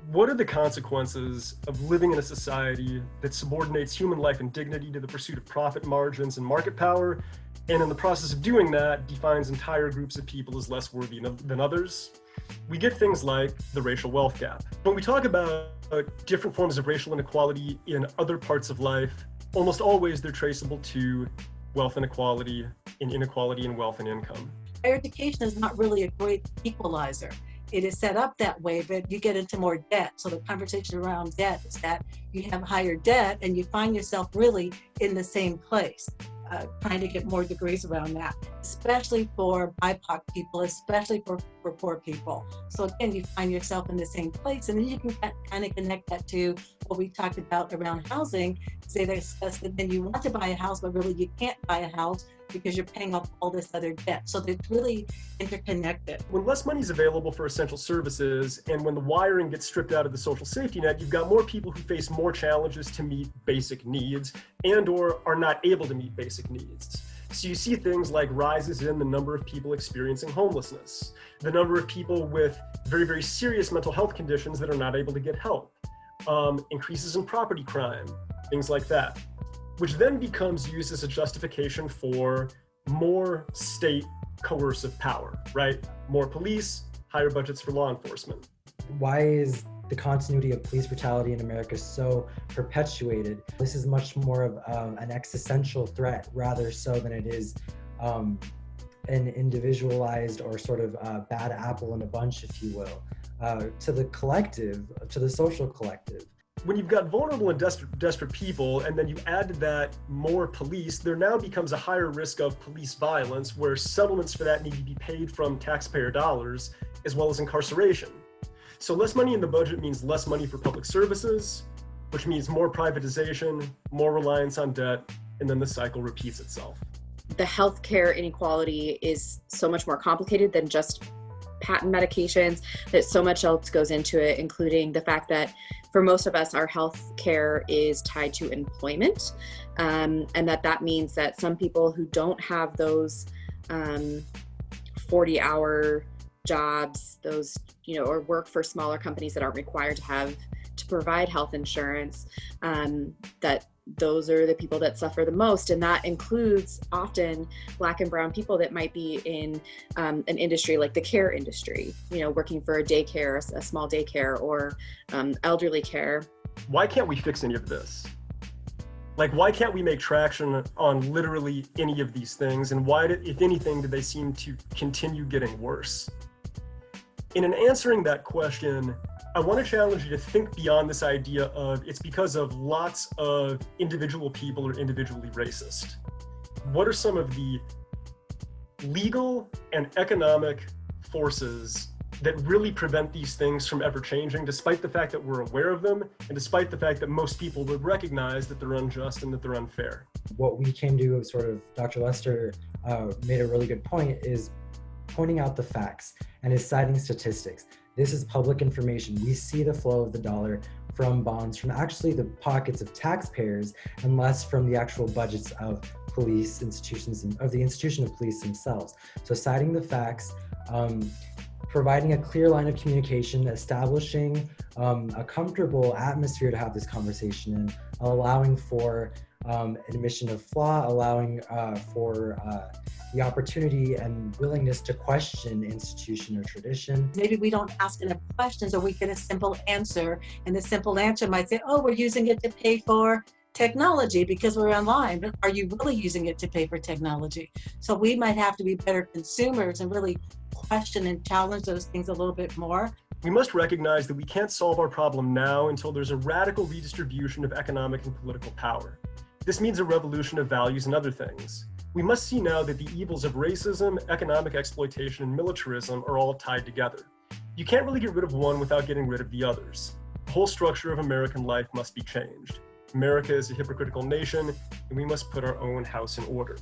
What are the consequences of living in a society that subordinates human life and dignity to the pursuit of profit margins and market power, and in the process of doing that, defines entire groups of people as less worthy than others? We get things like the racial wealth gap. When we talk about different forms of racial inequality in other parts of life, almost always they're traceable to wealth inequality and inequality in wealth and income. Higher education is not really a great equalizer. It is set up that way, but you get into more debt. So the conversation around debt is that you have higher debt and you find yourself really in the same place, trying to get more degrees around that, especially for BIPOC people, especially for poor people. So again, you find yourself in the same place, and then you can kind of connect that to what we talked about around housing. Say that then you want to buy a house, but really you can't buy a house because you're paying off all this other debt. So it's really interconnected. When less money is available for essential services, and when the wiring gets stripped out of the social safety net, you've got more people who face more challenges to meet basic needs and or are not able to meet basic needs. So you see things like rises in the number of people experiencing homelessness, the number of people with very, very serious mental health conditions that are not able to get help, increases in property crime, things like that, which then becomes used as a justification for more state coercive power, right? More police, higher budgets for law enforcement. Why is the continuity of police brutality in America so perpetuated? This is much more of an existential threat rather so than it is an individualized or sort of bad apple in a bunch, if you will, to the collective, to the social collective. When you've got vulnerable and desperate people, and then you add to that more police, there now becomes a higher risk of police violence, where settlements for that need to be paid from taxpayer dollars, as well as incarceration. So less money in the budget means less money for public services, which means more privatization, more reliance on debt, and then the cycle repeats itself. The healthcare inequality is so much more complicated than just patent medications, that so much else goes into it, including the fact that for most of us, our health care is tied to employment, and that means that some people who don't have those 40-hour jobs, those, or work for smaller companies that aren't required to provide health insurance, that those are the people that suffer the most. And that includes often Black and brown people that might be in an industry like the care industry, working for a daycare, a small daycare, or elderly care. Why can't we fix any of this? Like, why can't we make traction on literally any of these things? And why, if anything, do they seem to continue getting worse? And in answering that question, I want to challenge you to think beyond this idea of it's because of lots of individual people are individually racist. What are some of the legal and economic forces that really prevent these things from ever changing, despite the fact that we're aware of them, and despite the fact that most people would recognize that they're unjust and that they're unfair? What we came to, sort of, Dr. Lester made a really good point, is pointing out the facts and is citing statistics. This is public information. We see the flow of the dollar from bonds, from actually the pockets of taxpayers, and less from the actual budgets of police institutions, of the institution of police themselves. So citing the facts, providing a clear line of communication, establishing a comfortable atmosphere to have this conversation in, allowing for admission of flaw, allowing for the opportunity and willingness to question institution or tradition. Maybe we don't ask enough questions, or we get a simple answer, and the simple answer might say, oh, we're using it to pay for technology because we're online. But are you really using it to pay for technology? So we might have to be better consumers and really question and challenge those things a little bit more. We must recognize that we can't solve our problem now until there's a radical redistribution of economic and political power. This means a revolution of values and other things. We must see now that the evils of racism, economic exploitation, and militarism are all tied together. You can't really get rid of one without getting rid of the others. The whole structure of American life must be changed. America is a hypocritical nation, and we must put our own house in order.